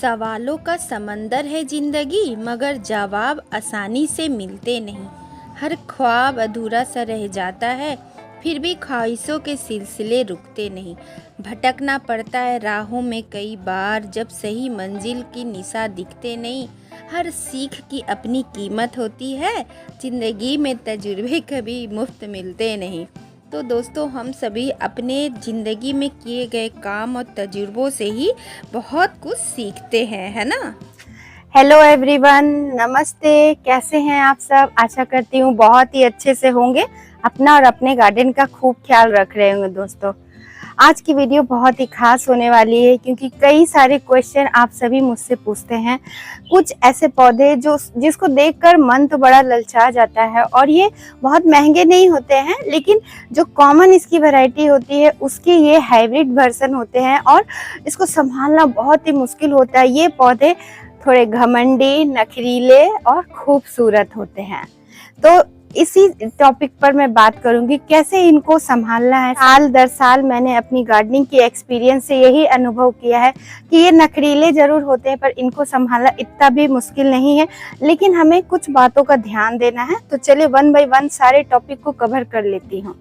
सवालों का समंदर है जिंदगी, मगर जवाब आसानी से मिलते नहीं। हर ख्वाब अधूरा सा रह जाता है, फिर भी ख्वाहिशों के सिलसिले रुकते नहीं। भटकना पड़ता है राहों में कई बार, जब सही मंजिल की निशा दिखते नहीं। हर सीख की अपनी कीमत होती है, जिंदगी में तजुर्बे कभी मुफ्त मिलते नहीं। तो दोस्तों, हम सभी अपने ज़िंदगी में किए गए काम और तजुर्बों से ही बहुत कुछ सीखते हैं, है ना। हेलो एवरीवन, नमस्ते। कैसे हैं आप सब? आशा करती हूँ बहुत ही अच्छे से होंगे। अपना और अपने गार्डन का खूब ख्याल रख रहे होंगे। दोस्तों, आज की वीडियो बहुत ही खास होने वाली है, क्योंकि कई सारे क्वेश्चन आप सभी मुझसे पूछते हैं। कुछ ऐसे पौधे जिसको देखकर मन तो बड़ा ललचा जाता है, और ये बहुत महंगे नहीं होते हैं, लेकिन जो कॉमन इसकी वैरायटी होती है उसके ये हाइब्रिड वर्जन होते हैं, और इसको संभालना बहुत ही मुश्किल होता है। ये पौधे थोड़े घमंडी, नखरीले और खूबसूरत होते हैं। तो इसी टॉपिक पर मैं बात करूंगी, कैसे इनको संभालना है। साल दर साल मैंने अपनी गार्डनिंग की एक्सपीरियंस से यही अनुभव किया है कि ये नखरीले जरूर होते हैं, पर इनको संभालना इतना भी मुश्किल नहीं है, लेकिन हमें कुछ बातों का ध्यान देना है। तो चलिए वन बाय वन सारे टॉपिक को कवर कर लेती हूँ।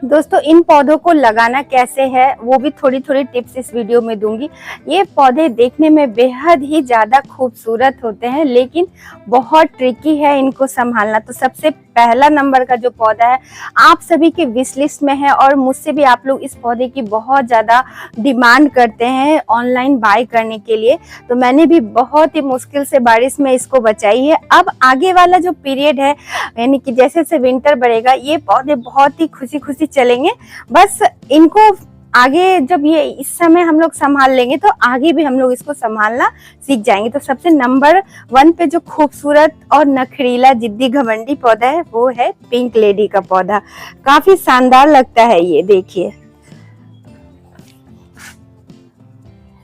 दोस्तों, इन पौधों को लगाना कैसे है वो भी थोड़ी थोड़ी टिप्स इस वीडियो में दूंगी। ये पौधे देखने में बेहद ही ज़्यादा खूबसूरत होते हैं, लेकिन बहुत ट्रिकी है इनको संभालना। तो सबसे पहला नंबर का जो पौधा है, आप सभी के विश लिस्ट में है, और मुझसे भी आप लोग इस पौधे की बहुत ज़्यादा डिमांड करते हैं ऑनलाइन बाय करने के लिए। तो मैंने भी बहुत ही मुश्किल से बारिश में इसको बचाई है। अब आगे वाला जो पीरियड है, यानी कि जैसे जैसे विंटर बढ़ेगा, ये पौधे बहुत ही खुशी खुशी चलेंगे। बस इनको आगे जब ये इस समय हम लोग संभाल लेंगे, तो आगे भी हम लोग इसको संभालना सीख जाएंगे। तो सबसे नंबर 1 पे जो खूबसूरत और नखरीला जिद्दी घमंडी पौधा है, वो है पिंक लेडी का पौधा। काफी शानदार लगता है ये, देखिए।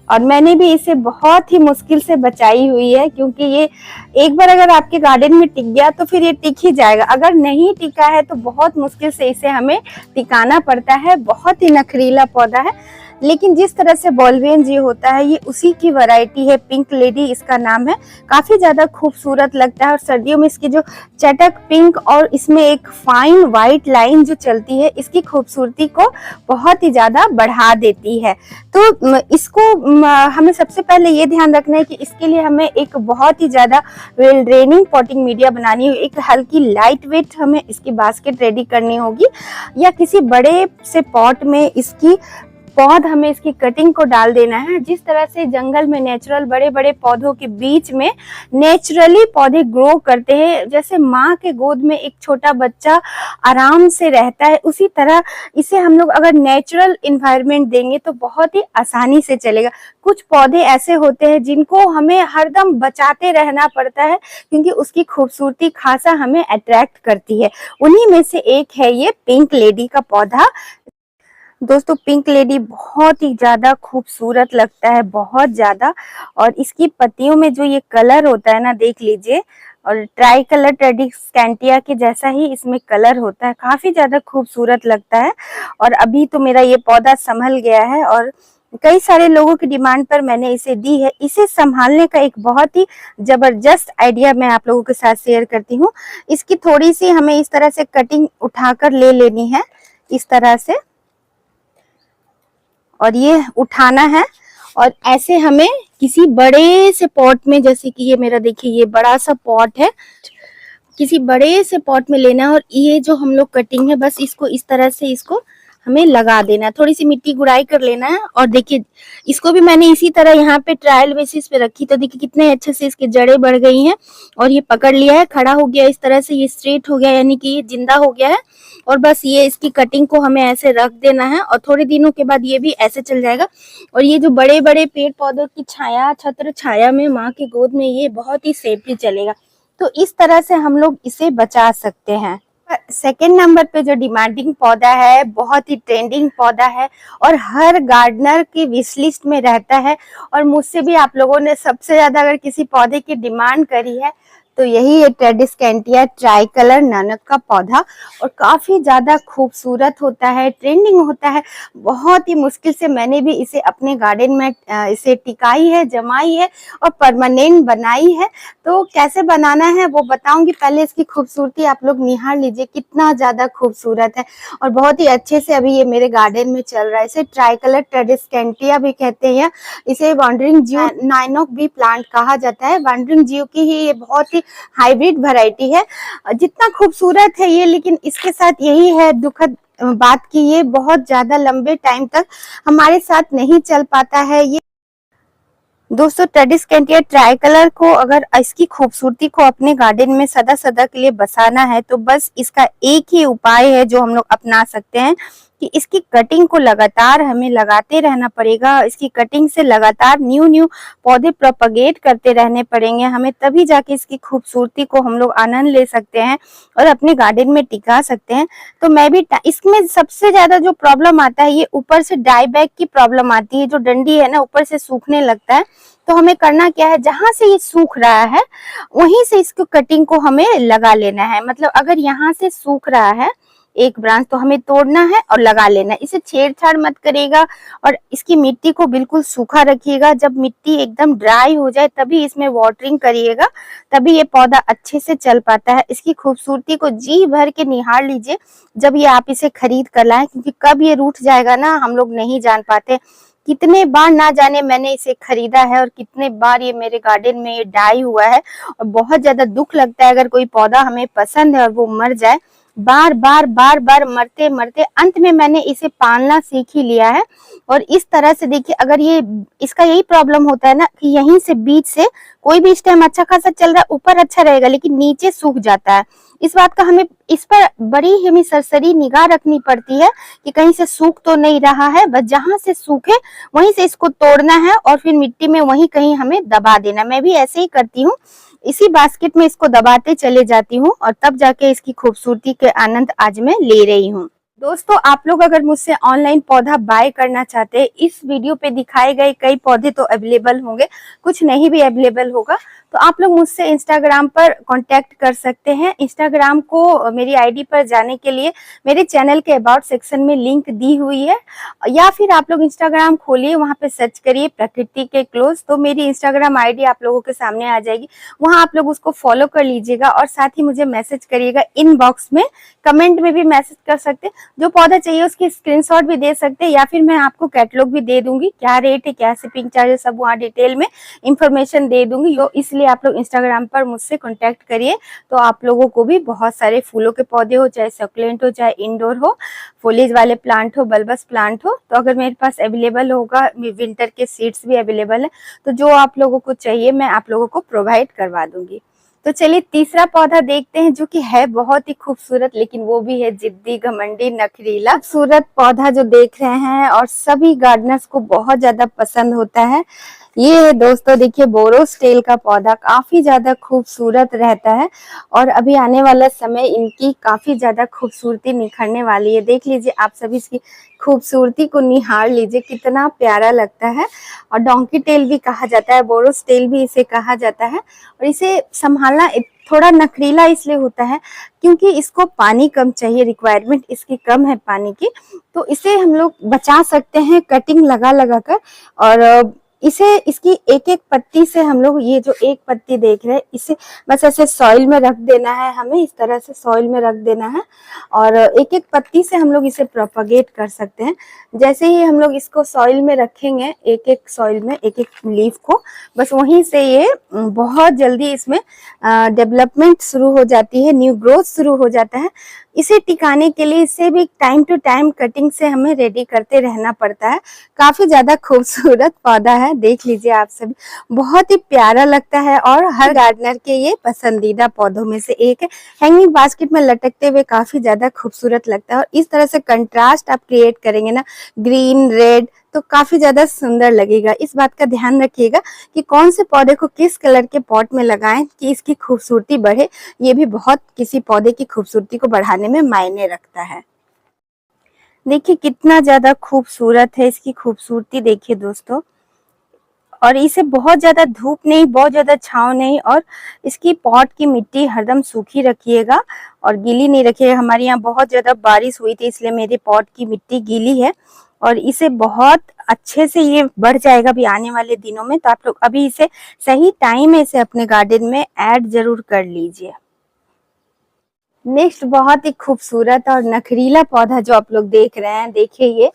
और मैंने भी इसे बहुत ही मुश्किल से बचाई हुई है, क्योंकि ये एक बार अगर आपके गार्डन में टिक गया तो फिर ये टिक ही जाएगा। अगर नहीं टिका है तो बहुत मुश्किल से इसे हमें टिकाना पड़ता है। बहुत ही नखरीला पौधा है, लेकिन जिस तरह से बॉल्वेन जी होता है, ये उसी की वैरायटी है। पिंक लेडी इसका नाम है। काफी ज्यादा खूबसूरत लगता है, और सर्दियों में इसकी जो चटक पिंक और इसमें एक फाइन व्हाइट लाइन जो चलती है, इसकी खूबसूरती को बहुत ही ज्यादा बढ़ा देती है। तो इसको हमें सबसे पहले ये ध्यान रखना है कि इसके लिए हमें एक बहुत ही ज्यादा वेल ड्रेनिंग पॉटिंग मीडिया बनानी है। एक हल्की लाइट वेट हमें इसकी बास्केट रेडी करनी होगी, या किसी बड़े से पॉट में इसकी पौध हमें इसकी कटिंग को डाल देना है। जिस तरह से जंगल में नेचुरल बड़े बड़े पौधों के बीच में नेचुरली पौधे ग्रो करते हैं, जैसे माँ के गोद में एक छोटा बच्चा आराम से रहता है, उसी तरह इसे हम लोग अगर नेचुरल इन्वायरमेंट देंगे तो बहुत ही आसानी से चलेगा। कुछ पौधे ऐसे होते हैं जिनको हमें हरदम बचाते रहना पड़ता है, क्योंकि उसकी खूबसूरती खासा हमें अट्रैक्ट करती है। उन्हीं में से एक है ये पिंक लेडी का पौधा। दोस्तों, पिंक लेडी बहुत ही ज्यादा खूबसूरत लगता है, बहुत ज्यादा। और इसकी पत्तियों में जो ये कलर होता है ना, देख लीजिए, और ट्राई कलर ट्रेडिस्कैंटिया के जैसा ही इसमें कलर होता है। काफी ज्यादा खूबसूरत लगता है। और अभी तो मेरा ये पौधा संभल गया है, और कई सारे लोगों की डिमांड पर मैंने इसे दी है। इसे संभालने का एक बहुत ही जबरदस्त आइडिया मैं आप लोगों के साथ शेयर करती हूँ। इसकी थोड़ी सी हमें इस तरह से कटिंग उठाकर ले लेनी है, इस तरह से, और ये उठाना है। और ऐसे हमें किसी बड़े से पॉट में, जैसे कि ये मेरा देखिए ये बड़ा सा पॉट है, किसी बड़े से पॉट में लेना है, और ये जो हम लोग कटिंग है, बस इसको इस तरह से इसको हमें लगा देना है। थोड़ी सी मिट्टी गुड़ाई कर लेना है। और देखिए, इसको भी मैंने इसी तरह यहाँ पे ट्रायल बेसिस पे रखी, तो देखिए कितने अच्छे से इसके जड़ें बढ़ गई हैं, और ये पकड़ लिया है, खड़ा हो गया, इस तरह से ये स्ट्रेट हो गया, यानी कि ये जिंदा हो गया है। और बस ये इसकी कटिंग को हमें ऐसे रख देना है, और थोड़े दिनों के बाद ये भी ऐसे चल जाएगा। और ये जो बड़े बड़े पेड़ पौधों की छाया, छत्र छाया में, माँ की गोद में, ये बहुत ही सेफली चलेगा। तो इस तरह से हम लोग इसे बचा सकते हैं। सेकेंड नंबर पे जो डिमांडिंग पौधा है, बहुत ही ट्रेंडिंग पौधा है, और हर गार्डनर की विश लिस्ट में रहता है। और मुझसे भी आप लोगों ने सबसे ज्यादा अगर किसी पौधे की डिमांड करी है, तो यही है ट्रेडिस्केंटिया ट्राई कलर नानक का पौधा, और काफी ज्यादा खूबसूरत होता है, ट्रेंडिंग होता है। बहुत ही मुश्किल से मैंने भी इसे अपने गार्डन में इसे टिकाई है, जमाई है और परमानेंट बनाई है। तो कैसे बनाना है वो बताऊंगी, पहले इसकी खूबसूरती आप लोग निहार लीजिए, कितना ज्यादा खूबसूरत है और बहुत ही अच्छे से अभी ये मेरे गार्डन में चल रहा है। इसे ट्राई कलर ट्रेडिस्केंटिया भी कहते हैं, इसे वांडरिंग जियो नाइनोक भी प्लांट कहा जाता है। वांडरिंग जियो की ही ये बहुत ही हाइब्रिड वैरायटी है। जितना खूबसूरत है ये, लेकिन इसके साथ यही है दुखद बात की ये बहुत ज्यादा लंबे टाइम तक हमारे साथ नहीं चल पाता है। ये दोस्तों ट्रेडिस्केंटिया ट्राई कलर को अगर इसकी खूबसूरती को अपने गार्डन में सदा सदा के लिए बसाना है तो बस इसका एक ही उपाय है जो हम लोग अपना सकते हैं कि इसकी कटिंग को लगातार हमें लगाते रहना पड़ेगा। इसकी कटिंग से लगातार न्यू न्यू पौधे प्रोपगेट करते रहने पड़ेंगे हमें, तभी जाके इसकी खूबसूरती को हम लोग आनंद ले सकते हैं और अपने गार्डन में टिका सकते हैं। तो मैं भी इसमें सबसे ज्यादा जो प्रॉब्लम आता है ये ऊपर से डाई बैक की प्रॉब्लम आती है। जो डंडी है ना ऊपर से सूखने लगता है, तो हमें करना क्या है, जहां से ये सूख रहा है वहीं से इसको कटिंग को हमें लगा लेना है। मतलब अगर यहाँ से सूख रहा है एक ब्रांच तो हमें तोड़ना है और लगा लेना है। इसे छेड़छाड़ मत करिएगा और इसकी मिट्टी को बिल्कुल सूखा रखिएगा। जब मिट्टी एकदम ड्राई हो जाए तभी इसमें वाटरिंग करिएगा, तभी ये पौधा अच्छे से चल पाता है। इसकी खूबसूरती को जी भर के निहार लीजिए जब ये आप इसे खरीद कर लाएं, क्योंकि कब ये रूठ जाएगा ना हम लोग नहीं जान पाते। कितने बार ना जाने मैंने इसे खरीदा है और कितने बार ये मेरे गार्डन में ये डाई हुआ है, और बहुत ज्यादा दुख लगता है अगर कोई पौधा हमें पसंद है और वो मर जाए। बार बार मरते मरते अंत में मैंने इसे पालना सीख ही लिया है। और इस तरह से देखिए, अगर ये इसका यही प्रॉब्लम होता है ना कि यहीं से बीच से कोई भी इस टाइम अच्छा खासा चल रहा है, ऊपर अच्छा रहेगा लेकिन नीचे सूख जाता है। इस बात का हमें इस पर बड़ी हमें सरसरी निगाह रखनी पड़ती है कि कहीं से सूख तो नहीं रहा है। बस जहां से सूखे वहीं से इसको तोड़ना है और फिर मिट्टी में वहीं कहीं हमें दबा देना। मैं भी ऐसे ही करती हूँ, इसी बास्केट में इसको दबाते चले जाती हूँ और तब जाके इसकी खूबसूरती के आनंद आज मैं ले रही हूँ। दोस्तों आप लोग अगर मुझसे ऑनलाइन पौधा बाय करना चाहते हैं, इस वीडियो पे दिखाए गए कई पौधे तो अवेलेबल होंगे, कुछ नहीं भी अवेलेबल होगा, तो आप लोग मुझसे इंस्टाग्राम पर कांटेक्ट कर सकते हैं। इंस्टाग्राम को मेरी आईडी पर जाने के लिए मेरे चैनल के अबाउट सेक्शन में लिंक दी हुई है, या फिर आप लोग इंस्टाग्राम खोलिए, वहां पे सर्च करिए प्रकृति के क्लोज, तो मेरी इंस्टाग्राम आईडी आप लोगों के सामने आ जाएगी। वहां आप लोग उसको फॉलो कर लीजिएगा और साथ ही मुझे मैसेज करिएगा इनबॉक्स में, कमेंट में भी मैसेज कर सकते हैं। जो पौधा चाहिए उसकी स्क्रीनशॉट भी दे सकते हैं, या फिर मैं आपको कैटलॉग भी दे दूंगी, क्या रेट है, क्या शिपिंग चार्जेस, सब वहाँ डिटेल में इंफॉर्मेशन दे दूंगी। तो इसलिए आप लोग इंस्टाग्राम पर मुझसे कांटेक्ट करिए, तो आप लोगों को भी बहुत सारे फूलों के पौधे हो, चाहे सकुलेंट हो, चाहे इंडोर हो, फोलेज वाले प्लांट हो, बल्बस प्लांट हो, तो अगर मेरे पास अवेलेबल होगा, विंटर के सीड्स भी अवेलेबल है, तो जो आप लोगों को चाहिए मैं आप लोगों को प्रोवाइड करवा दूंगी। तो चलिए तीसरा पौधा देखते हैं, जो कि है बहुत ही खूबसूरत, लेकिन वो भी है जिद्दी, घमंडी, नखरीला। खूबसूरत पौधा जो देख रहे हैं और सभी गार्डनर्स को बहुत ज्यादा पसंद होता है, ये है दोस्तों, देखिए बोरोस्टेल का पौधा काफी ज्यादा खूबसूरत रहता है और अभी आने वाला समय इनकी काफी ज्यादा खूबसूरती निखरने वाली है। देख लीजिए आप सभी इसकी खूबसूरती को निहार लीजिए, कितना प्यारा लगता है। और डोंकी टेल भी कहा जाता है, बोरोस्टेल भी इसे कहा जाता है। और इसे संभालना थोड़ा नखरीला इसलिए होता है क्योंकि इसको पानी कम चाहिए, रिक्वायरमेंट इसकी कम है पानी की, तो इसे हम लोग बचा सकते हैं कटिंग लगा लगा कर। और इसे इसकी एक एक पत्ती से हम लोग, ये जो एक पत्ती देख रहे हैं, इसे बस ऐसे सॉइल में रख देना है, हमें इस तरह से सॉइल में रख देना है और एक एक पत्ती से हम लोग इसे प्रोपगेट कर सकते हैं। जैसे ही हम लोग इसको सॉइल में रखेंगे, एक एक सॉइल में एक एक लीफ को, बस वहीं से ये बहुत जल्दी इसमें डेवलपमेंट शुरू हो जाती है, न्यू ग्रोथ शुरू हो जाता है। इसे टिकाने के लिए इसे भी टाइम टू टाइम कटिंग से हमें रेडी करते रहना पड़ता है। काफी ज्यादा खूबसूरत पौधा है, देख लीजिए आप सभी, बहुत ही प्यारा लगता है और हर गार्डनर के ये पसंदीदा पौधों में से एक है। हैंगिंग बास्केट में लटकते हुए काफी ज्यादा खूबसूरत लगता है और इस तरह से कंट्रास्ट आप क्रिएट करेंगे ना, ग्रीन रेड, तो काफी ज्यादा सुंदर लगेगा। इस बात का ध्यान रखिएगा कि कौन से पौधे को किस कलर के पॉट में लगाएं कि इसकी खूबसूरती बढ़े, ये भी बहुत किसी पौधे की खूबसूरती को बढ़ाने में मायने रखता है। देखिए कितना ज्यादा खूबसूरत है, इसकी खूबसूरती देखिए दोस्तों। और इसे बहुत ज्यादा धूप नहीं, बहुत ज्यादा छांव नहीं, और इसकी पॉट की मिट्टी हरदम सूखी रखिएगा और गीली नहीं रखिएगा। हमारे यहाँ बहुत ज्यादा बारिश हुई थी, इसलिए मेरी पॉट की मिट्टी गीली है और इसे बहुत अच्छे से ये बढ़ जाएगा अभी आने वाले दिनों में। तो आप लोग अभी इसे सही टाइम में इसे अपने गार्डन में ऐड जरूर कर लीजिए। नेक्स्ट बहुत ही खूबसूरत और नखरीला पौधा जो आप लोग देख रहे हैं, देखिए ये,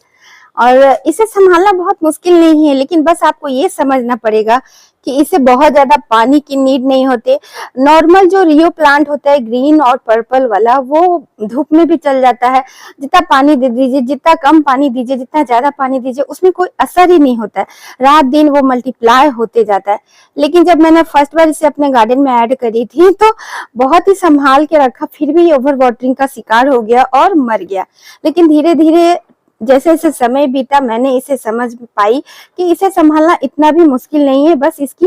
और इसे संभालना बहुत मुश्किल नहीं है, लेकिन बस आपको ये समझना पड़ेगा कि इसे बहुत ज्यादा पानी की नीड नहीं होते। नॉर्मल जो रियो प्लांट होता है ग्रीन और पर्पल वाला, वो धूप में भी चल जाता है। जितना पानी दे दीजिए, जितना कम पानी दीजिए, जितना ज्यादा पानी दीजिए, उसमें कोई असर ही नहीं होता है, रात दिन वो मल्टीप्लाई होते जाता है। लेकिन जब मैंने फर्स्ट बार इसे अपने गार्डन में ऐड करी थी तो बहुत ही संभाल के रखा, फिर भी ओवर वाटरिंग का शिकार हो गया और मर गया। लेकिन धीरे धीरे जैसे जैसे समय बीता, मैंने इसे समझ पाई कि इसे संभालना इतना भी मुश्किल नहीं है। बस इसकी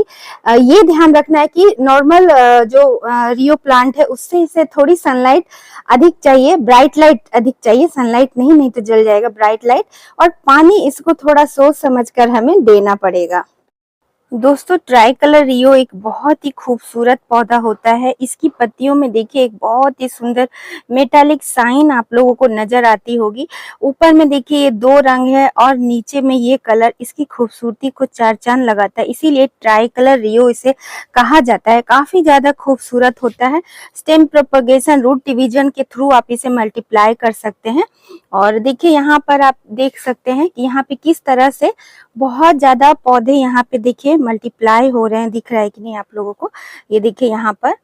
ये ध्यान रखना है कि नॉर्मल जो रियो प्लांट है उससे इसे थोड़ी सनलाइट अधिक चाहिए, ब्राइट लाइट अधिक चाहिए, सनलाइट नहीं तो जल जाएगा, ब्राइट लाइट। और पानी इसको थोड़ा सोच समझकर हमें देना पड़ेगा। दोस्तों, ट्राई कलर रियो एक बहुत ही खूबसूरत पौधा होता है। इसकी पत्तियों में देखिए एक बहुत ही सुंदर मेटालिक साइन आप लोगों को नजर आती होगी। ऊपर में देखिए ये दो रंग है और नीचे में ये कलर इसकी खूबसूरती को चार चांद लगाता है, इसीलिए ट्राई कलर रियो इसे कहा जाता है। काफी ज्यादा खूबसूरत होता है। स्टेम प्रोपगेशन, रूट डिवीजन के थ्रू आप इसे मल्टीप्लाई कर सकते हैं। और देखिए यहाँ पर आप देख सकते हैं कि यहाँ पे किस तरह से बहुत ज्यादा पौधे यहाँ पे देखिए मल्टीप्लाई हो रहे हैं। दिख रहा है कि नहीं आप लोगों को? ये देखिए यहाँ पर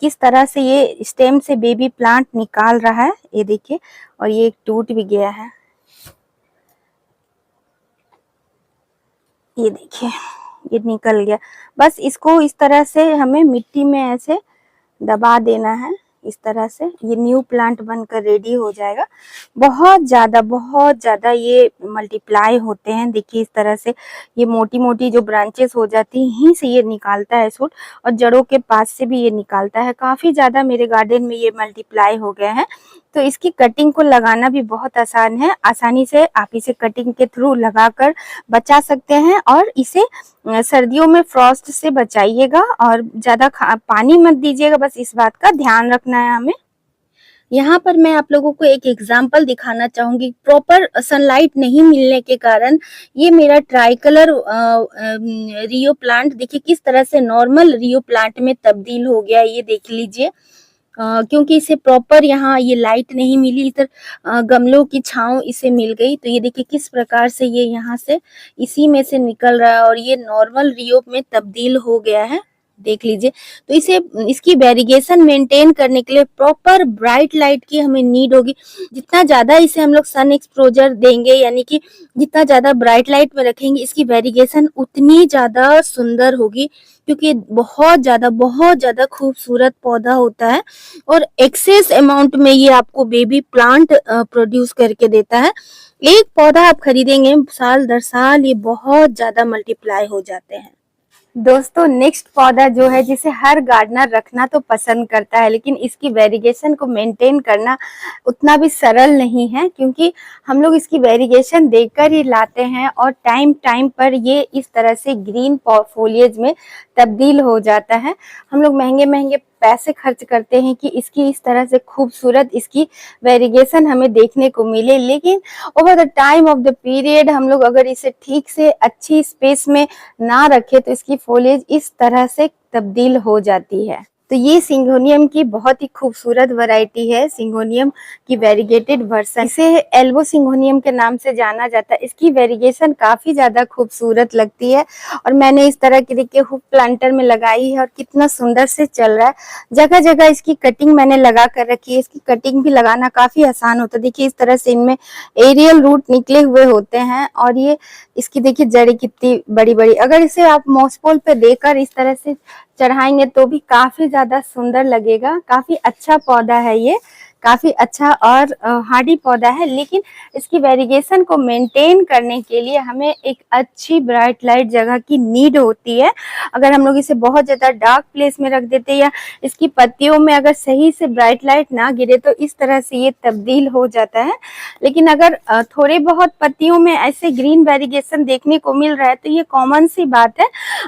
किस तरह से ये स्टेम से बेबी प्लांट निकाल रहा है, ये देखिए। और ये एक टूट भी गया है, ये देखिए ये निकल गया। बस इसको इस तरह से हमें मिट्टी में ऐसे दबा देना है, इस तरह से ये न्यू प्लांट बनकर रेडी हो जाएगा। बहुत ज्यादा ये मल्टीप्लाई होते हैं। देखिए इस तरह से ये मोटी मोटी जो ब्रांचेस हो जाती हैं, यहीं से ये निकालता है सूट, और जड़ों के पास से भी ये निकालता है। काफी ज्यादा मेरे गार्डन में ये मल्टीप्लाई हो गए हैं। तो इसकी कटिंग को लगाना भी बहुत आसान है। आसानी से आप इसे कटिंग के थ्रू लगाकर बचा सकते हैं। और इसे सर्दियों में फ्रॉस्ट से बचाइएगा और ज्यादा पानी मत दीजिएगा, बस इस बात का ध्यान रखना है हमें। यहाँ पर मैं आप लोगों को एक एग्जाम्पल दिखाना चाहूंगी। प्रॉपर सनलाइट नहीं मिलने के कारण ये मेरा ट्राई कलर रियो प्लांट देखिए किस तरह से नॉर्मल रियो प्लांट में तब्दील हो गया, ये देख लीजिए। क्योंकि इसे प्रॉपर यहाँ ये लाइट नहीं मिली, इधर गमलों की छांव इसे मिल गई। तो ये देखिए किस प्रकार से ये यहाँ से इसी में से निकल रहा है और ये नॉर्मल रियो में तब्दील हो गया है, देख लीजिए। तो इसे इसकी वेरिगेशन मेंटेन करने के लिए प्रॉपर ब्राइट लाइट की हमें नीड होगी। जितना ज्यादा इसे हम लोग सन एक्सपोजर देंगे, यानी कि जितना ज्यादा ब्राइट लाइट में रखेंगे, इसकी वेरिगेशन उतनी ज्यादा सुंदर होगी। क्योंकि बहुत ज्यादा खूबसूरत पौधा होता है और एक्सेस अमाउंट में ये आपको बेबी प्लांट प्रोड्यूस करके देता है। एक पौधा आप खरीदेंगे, साल दर साल ये बहुत ज्यादा मल्टीप्लाई हो जाते हैं। दोस्तों, नेक्स्ट पौधा जो है जिसे हर गार्डनर रखना तो पसंद करता है, लेकिन इसकी वेरिगेशन को मेंटेन करना उतना भी सरल नहीं है, क्योंकि हम लोग इसकी वेरिगेशन देकर ही लाते हैं और टाइम टाइम पर ये इस तरह से ग्रीन फोलिएज में तब्दील हो जाता है। हम लोग महंगे पैसे खर्च करते हैं कि इसकी इस तरह से खूबसूरत इसकी वेरिगेशन हमें देखने को मिले, लेकिन over the time of the period हम लोग अगर इसे ठीक से अच्छी स्पेस में ना रखें तो इसकी फोलिएज इस तरह से तब्दील हो जाती है। तो ये सिंगोनियम की बहुत ही खूबसूरत वैरायटी है, सिंगोनियम की वेरीगेटेड वर्सन। इसे एल्बो सिंगोनियम के नाम से जाना जाता है। इसकी वेरिगेशन काफी ज्यादा खूबसूरत लगती है और मैंने इस तरह की देखिए हुक प्लांटर में लगाई है और कितना सुंदर से चल रहा है। जगह जगह इसकी कटिंग मैंने लगा कर रखी है। इसकी कटिंग भी लगाना काफी आसान होता है। देखिए इस तरह से इनमें एरियल रूट निकले हुए होते हैं और ये इसकी देखिए जड़ी कितनी बड़ी बड़ी। अगर इसे आप मॉसपोल पे देकर इस तरह से चढ़ाएंगे तो भी काफी ज्यादा सुंदर लगेगा। काफी अच्छा पौधा है ये। काफी अच्छा और हार्डी पौधा है, लेकिन इसकी वेरिगेशन को मेंटेन करने के लिए हमें एक अच्छी ब्राइट लाइट जगह की नीड होती है। अगर हम लोग इसे बहुत ज्यादा डार्क प्लेस में रख देते या इसकी पत्तियों में अगर सही से ब्राइट लाइट ना गिरे तो इस तरह से ये तब्दील हो जाता है। लेकिन अगर थोड़े बहुत पत्तियों में ऐसे ग्रीन वेरिगेशन देखने को मिल रहा है तो ये कॉमन सी बात है,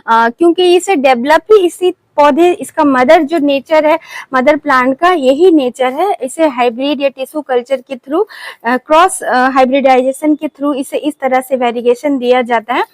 क्योंकि इसे डेवलप ही इसी पौधे, इसका मदर जो नेचर है, मदर प्लांट का यही नेचर है। इसे हाइब्रिड या टिश्यू कल्चर के थ्रू, क्रॉस हाइब्रिडाइजेशन के थ्रू इसे इस तरह से वेरिगेशन दिया जाता है।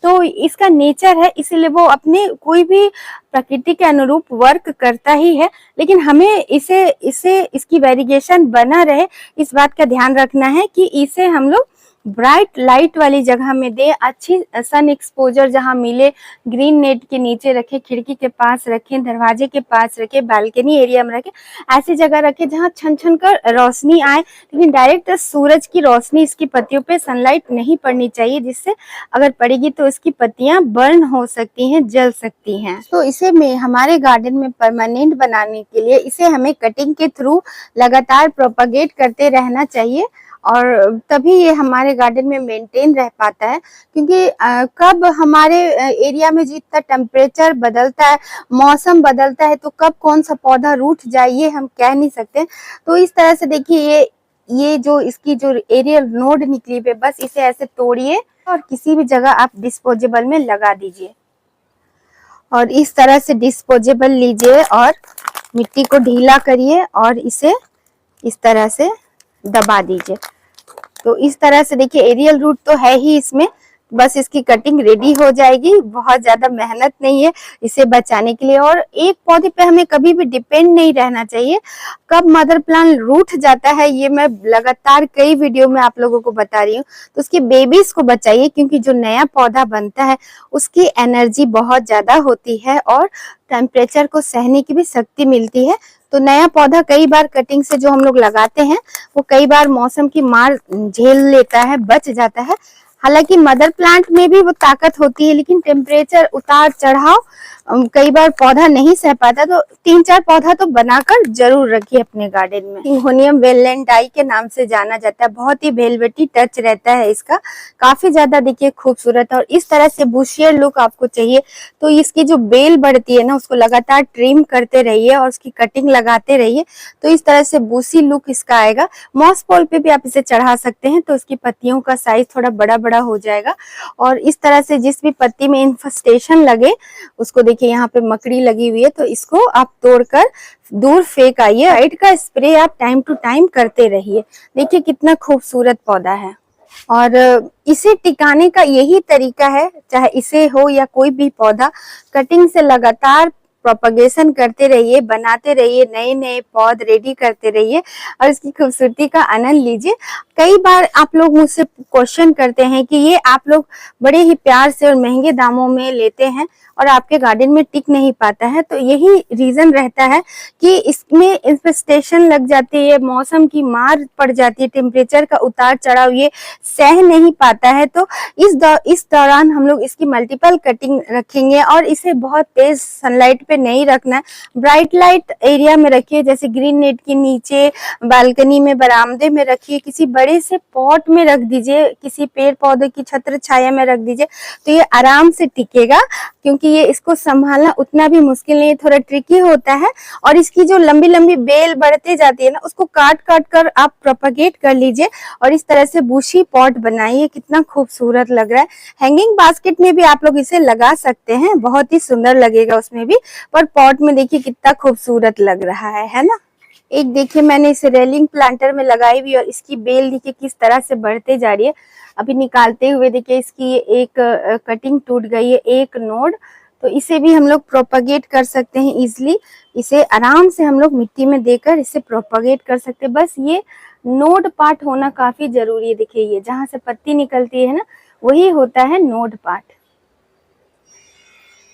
तो इसका नेचर है, इसीलिए वो अपने कोई भी प्रकृति के अनुरूप वर्क करता ही है। लेकिन हमें इसकी वेरिगेशन बना रहे, इस बात का ध्यान रखना है कि इसे हम लोग ब्राइट लाइट वाली जगह में दे, अच्छी सन एक्सपोजर जहां मिले, ग्रीन नेट के नीचे रखे, खिड़की के पास रखें, दरवाजे के पास रखे, बालकनी एरिया में रखे, ऐसी जगह रखे जहां छन छन कर रोशनी आए, लेकिन डायरेक्ट सूरज की रोशनी इसकी पत्तियों पे सनलाइट नहीं पड़नी चाहिए, जिससे अगर पड़ेगी तो इसकी पत्तियां बर्न हो सकती हैं, जल सकती हैं। तो इसे में हमारे गार्डन में परमानेंट बनाने के लिए इसे हमें कटिंग के थ्रू लगातार प्रोपगेट करते रहना चाहिए, और तभी ये हमारे गार्डन में मेंटेन रह पाता है। क्योंकि कब हमारे एरिया में जितना टेम्परेचर बदलता है, मौसम बदलता है, तो कब कौन सा पौधा रूठ जाए ये हम कह नहीं सकते। तो इस तरह से देखिए ये जो इसकी जो एरियल नोड निकली हुई, बस इसे ऐसे तोड़िए और किसी भी जगह आप डिस्पोजेबल में लगा दीजिए, और इस तरह से डिस्पोजेबल लीजिए और मिट्टी को ढीला करिए और इसे इस तरह से दबा दीजिए। तो इस तरह से देखिए एरियल रूट तो है ही इसमें, बस इसकी कटिंग रेडी हो जाएगी। बहुत ज्यादा मेहनत नहीं है इसे बचाने के लिए, और एक पौधे पे हमें कभी भी डिपेंड नहीं रहना चाहिए। कब मदर प्लांट रूठ जाता है ये मैं लगातार कई वीडियो में आप लोगों को बता रही हूँ। तो उसके बेबीज को बचाइए, क्योंकि जो नया पौधा बनता है उसकी एनर्जी बहुत ज्यादा होती है और टेम्परेचर को सहने की भी शक्ति मिलती है। तो नया पौधा कई बार कटिंग से जो हम लोग लगाते हैं वो कई बार मौसम की मार झेल लेता है, बच जाता है। हालांकि मदर प्लांट में भी वो ताकत होती है, लेकिन टेम्परेचर उतार चढ़ाव कई बार पौधा नहीं सह पाता। तो 3-4 पौधा तो बनाकर जरूर रखिए अपने गार्डन में। सिंगोनियम वेलेंटाई के नाम से जाना जाता है, बहुत ही वेलवेटी टच रहता है इसका, काफी ज्यादा देखिए खूबसूरत। और इस तरह से बुशियर लुक आपको चाहिए तो इसकी जो बेल बढ़ती है ना उसको लगातार ट्रिम करते रहिए और उसकी कटिंग लगाते रहिए, तो इस तरह से बूसी लुक इसका आएगा। मॉस पोल पे भी आप इसे चढ़ा सकते हैं, तो इसकी पत्तियों का साइज थोड़ा बड़ा बड़ा हो जाएगा। और इस तरह से जिस भी पत्ती में इन्फेस्टेशन लगे उसको देखिए यहाँ पे मकड़ी लगी हुई है, तो इसको आप तोड़कर दूर फेंक आइए। लाइट का स्प्रे आप टाइम टू टाइम करते रहिए। देखिए कितना खूबसूरत पौधा है, और इसे टिकाने का यही तरीका है, चाहे इसे हो या कोई भी पौधा, कटिंग से लगातार प्रोपगेशन करते रहिए, बनाते रहिए, नए नए पौध रेडी करते रहिए और इसकी खूबसूरती का आनंद लीजिए। कई बार आप लोग मुझसे क्वेश्चन करते हैं कि ये आप लोग बड़े ही प्यार से और महंगे दामों में लेते हैं और आपके गार्डन में टिक नहीं पाता है। तो यही रीजन रहता है कि इसमें इन्फेस्टेशन लग जाती है, मौसम की मार पड़ जाती है, टेम्परेचर का उतार चढ़ाव ये सह नहीं पाता है। तो इस दौरान हम लोग इसकी मल्टीपल कटिंग रखेंगे और इसे बहुत तेज सनलाइट पे नहीं रखना है, ब्राइट लाइट एरिया में रखिए, जैसे ग्रीन नेट के नीचे, बालकनी में, बरामदे में रखिए, किसी बड़े से पॉट में रख दीजिए, किसी पेड़ पौधे की छत्र छाया में रख दीजिए, तो ये आराम से टिकेगा। क्योंकि ये इसको संभालना उतना भी मुश्किल नहीं है, थोड़ा ट्रिकी होता है। और इसकी जो लंबी लंबी बेल बढ़ते जाती है ना उसको काट काट कर आप प्रोपगेट कर लीजिए और इस तरह से बुशी पॉट बनाइए। कितना खूबसूरत लग रहा है। हैंगिंग बास्केट में भी आप लोग इसे लगा सकते हैं, बहुत ही सुंदर लगेगा उसमें भी, पर पॉट में देखिए कितना खूबसूरत लग रहा है ना। एक देखिए मैंने इसे रेलिंग प्लांटर में लगाई हुई और इसकी बेल देखिए किस तरह से बढ़ते जा रही है। अभी निकालते हुए देखिए इसकी एक कटिंग टूट गई है, एक नोड, तो इसे भी हम लोग प्रोपगेट कर सकते हैं इजिली। इसे आराम से हम लोग मिट्टी में देकर इसे प्रोपगेट कर सकते हैं। बस ये नोड पार्ट होना काफी जरूरी है। देखिए ये जहां से पत्ती निकलती है ना वही होता है नोड पार्ट।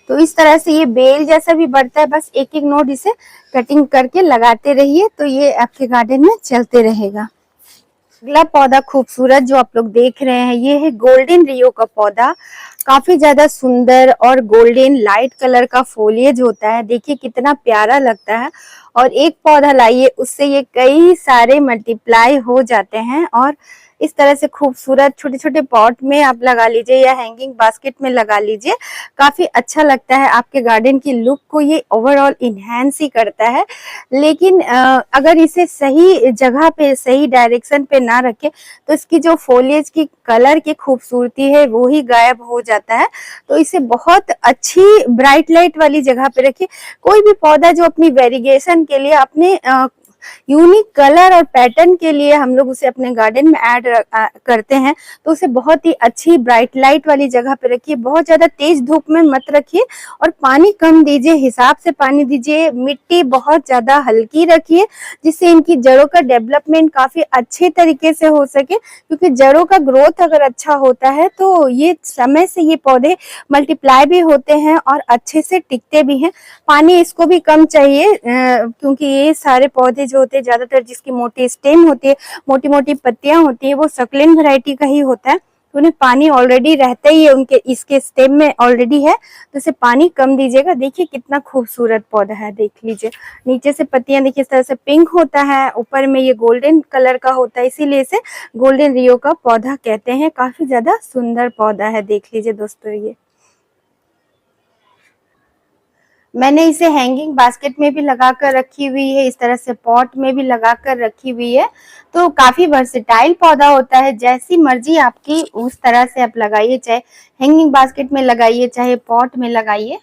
तो इस तरह से ये बेल जैसा भी बढ़ता है, बस एक एक नोड इसे कटिंग करके लगाते रहिए तो ये आपके गार्डन में चलते रहेगा। अगला पौधा खूबसूरत जो आप लोग देख रहे हैं ये है गोल्डन रियो का पौधा। काफी ज्यादा सुंदर और गोल्डन लाइट कलर का फोलिएज होता है। देखिए कितना प्यारा लगता है। और एक पौधा लाइए उससे ये कई सारे मल्टीप्लाई हो जाते हैं। और इस तरह से खूबसूरत छोटे छोटे पॉट में आप लगा लीजिए या हैंगिंग बास्केट में लगा लीजिए, काफी अच्छा लगता है। आपके गार्डन की लुक को ये ओवरऑल इनहेंस ही करता है। लेकिन अगर इसे सही जगह पे सही डायरेक्शन पे ना रखे तो इसकी जो फोलिएज की कलर की खूबसूरती है वो ही गायब हो जाता है। तो इसे बहुत अच्छी ब्राइट लाइट वाली जगह पे रखिए। कोई भी पौधा जो अपनी वेरिगेशन के लिए, अपने यूनिक कलर और पैटर्न के लिए हम लोग उसे अपने गार्डन में ऐड करते हैं, तो उसे बहुत ही अच्छी ब्राइट लाइट वाली जगह पे रखिए। बहुत ज्यादा तेज धूप में मत रखिए और पानी कम दीजिए, हिसाब से पानी दीजिए। मिट्टी बहुत ज्यादा हल्की रखिए जिससे इनकी जड़ों का डेवलपमेंट काफी अच्छे तरीके से हो सके, क्योंकि जड़ों का ग्रोथ अगर अच्छा होता है तो ये समय से ये पौधे मल्टीप्लाई भी होते हैं और अच्छे से टिकते भी हैं। पानी इसको भी कम चाहिए क्योंकि ये सारे पौधे जो होते हैं ज्यादातर जिसकी मोटी स्टेम होती है, मोटी मोटी पत्तियां होती है, वो सक्लेंट वैरायटी का ही होता है। तो उन्हें पानी ऑलरेडी रहता ही है, उनके इसके स्टेम में ऑलरेडी है, तो इसे पानी कम दीजिएगा। देखिए कितना खूबसूरत पौधा है, देख लीजिए। नीचे से पत्तियां देखिए इस तरह से पिंक होता है, ऊपर में ये गोल्डन कलर का होता है, इसीलिए इसे गोल्डन रियो का पौधा कहते हैं। काफी ज्यादा सुंदर पौधा है, देख लीजिए दोस्तों। ये मैंने इसे हैंगिंग बास्केट में भी लगा कर रखी हुई है, इस तरह से पॉट में भी लगा कर रखी हुई है। तो काफी वर्सेटाइल पौधा होता है, जैसी मर्जी आपकी उस तरह से आप लगाइए, चाहे हैंगिंग बास्केट में लगाइए चाहे पॉट में लगाइए।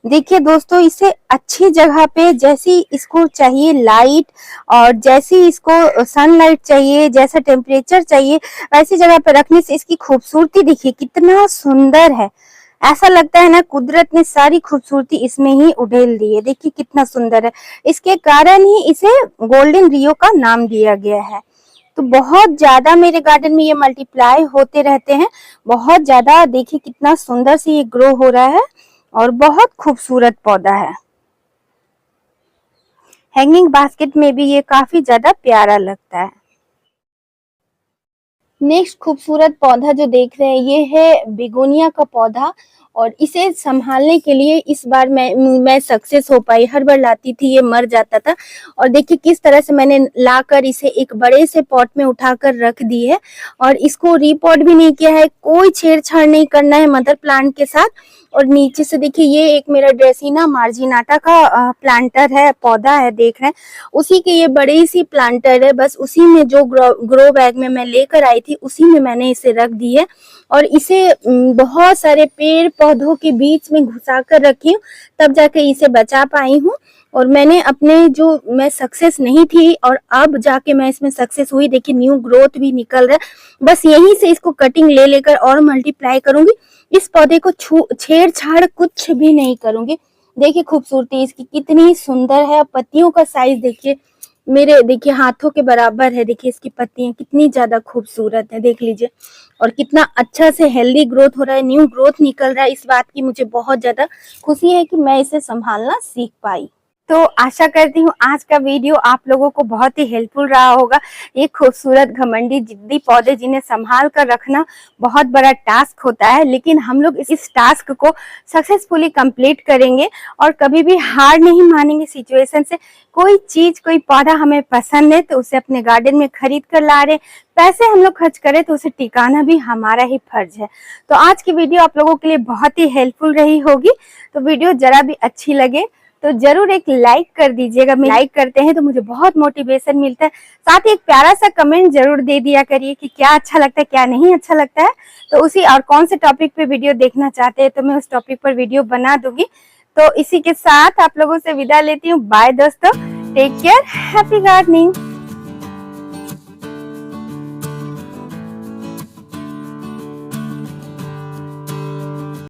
देखिए दोस्तों, इसे अच्छी जगह पे जैसी इसको चाहिए लाइट और जैसी इसको सनलाइट चाहिए, जैसा टेम्परेचर चाहिए, वैसी जगह पे रखने से इसकी खूबसूरती देखिए कितना सुंदर है। ऐसा लगता है ना कुदरत ने सारी खूबसूरती इसमें ही उड़ेल दी है। देखिए कितना सुंदर है, इसके कारण ही इसे गोल्डन रियो का नाम दिया गया है। तो बहुत ज्यादा मेरे गार्डन में ये मल्टीप्लाई होते रहते हैं, बहुत ज्यादा। देखिए कितना सुंदर से ये ग्रो हो रहा है और बहुत खूबसूरत पौधा है। हैंगिंग बास्केट में भी ये काफी ज्यादा प्यारा लगता है। नेक्स्ट खूबसूरत पौधा जो देख रहे हैं ये है बिगोनिया का पौधा। और इसे संभालने के लिए इस बार मैं सक्सेस हो पाई। हर बार लाती थी ये मर जाता था, और देखिए किस तरह से मैंने लाकर इसे एक बड़े से पॉट में उठाकर रख दी है। और इसको रीपॉट भी नहीं किया है, कोई छेड़छाड़ नहीं करना है मदर प्लांट के साथ। और नीचे से देखिए ये एक मेरा ड्रेसिना मार्जिनाटा का प्लांटर है, पौधा है, देख रहे हैं। उसी के ये बड़ी सी प्लांटर है, बस उसी में जो ग्रो बैग में मैं लेकर आई थी उसी में मैंने इसे रख दी है। और इसे बहुत सारे पेड़ पौधों के बीच में घुसा कर रखी हूँ, तब जाके इसे बचा पाई हूँ। और मैंने अपने जो मैं सक्सेस नहीं थी और अब जाके मैं इसमें सक्सेस हुई। देखिए न्यू ग्रोथ भी निकल रहा है। बस यहीं से इसको कटिंग ले लेकर और मल्टीप्लाई करूंगी। इस पौधे को छेड़छाड़ कुछ भी नहीं करूंगी। देखिए खूबसूरती इसकी कितनी सुंदर है। पत्तियों का साइज देखिए, मेरे देखिए हाथों के बराबर है। देखिए इसकी पत्तियां कितनी ज्यादा खूबसूरत है, देख लीजिए। और कितना अच्छा से हेल्दी ग्रोथ हो रहा है, न्यू ग्रोथ निकल रहा है। इस बात की मुझे बहुत ज्यादा खुशी है कि मैं इसे संभालना सीख पाई। तो आशा करती हूँ आज का वीडियो आप लोगों को बहुत ही हेल्पफुल रहा होगा। ये खूबसूरत घमंडी जिद्दी पौधे जिन्हें संभाल कर रखना बहुत बड़ा टास्क होता है, लेकिन हम लोग इस टास्क को सक्सेसफुली कंप्लीट करेंगे और कभी भी हार नहीं मानेंगे सिचुएशन से। कोई चीज, कोई पौधा हमें पसंद है तो उसे अपने गार्डन में खरीद कर ला रहे, पैसे हम लोग खर्च करें तो उसे टिकाना भी हमारा ही फर्ज है। तो आज की वीडियो आप लोगों के लिए बहुत ही हेल्पफुल रही होगी। तो वीडियो जरा भी अच्छी लगे तो जरूर एक लाइक कर दीजिएगा। लाइक करते हैं तो मुझे बहुत मोटिवेशन मिलता है। साथ ही एक प्यारा सा कमेंट जरूर दे दिया करिए कि क्या अच्छा लगता है, क्या नहीं अच्छा लगता है। तो उसी और कौन से टॉपिक पे वीडियो देखना चाहते हैं तो मैं उस टॉपिक पर वीडियो बना दूंगी। तो इसी के साथ आप लोगों से विदा लेती हूँ। बाय दोस्तों, टेक केयर, हैप्पी गार्डनिंग।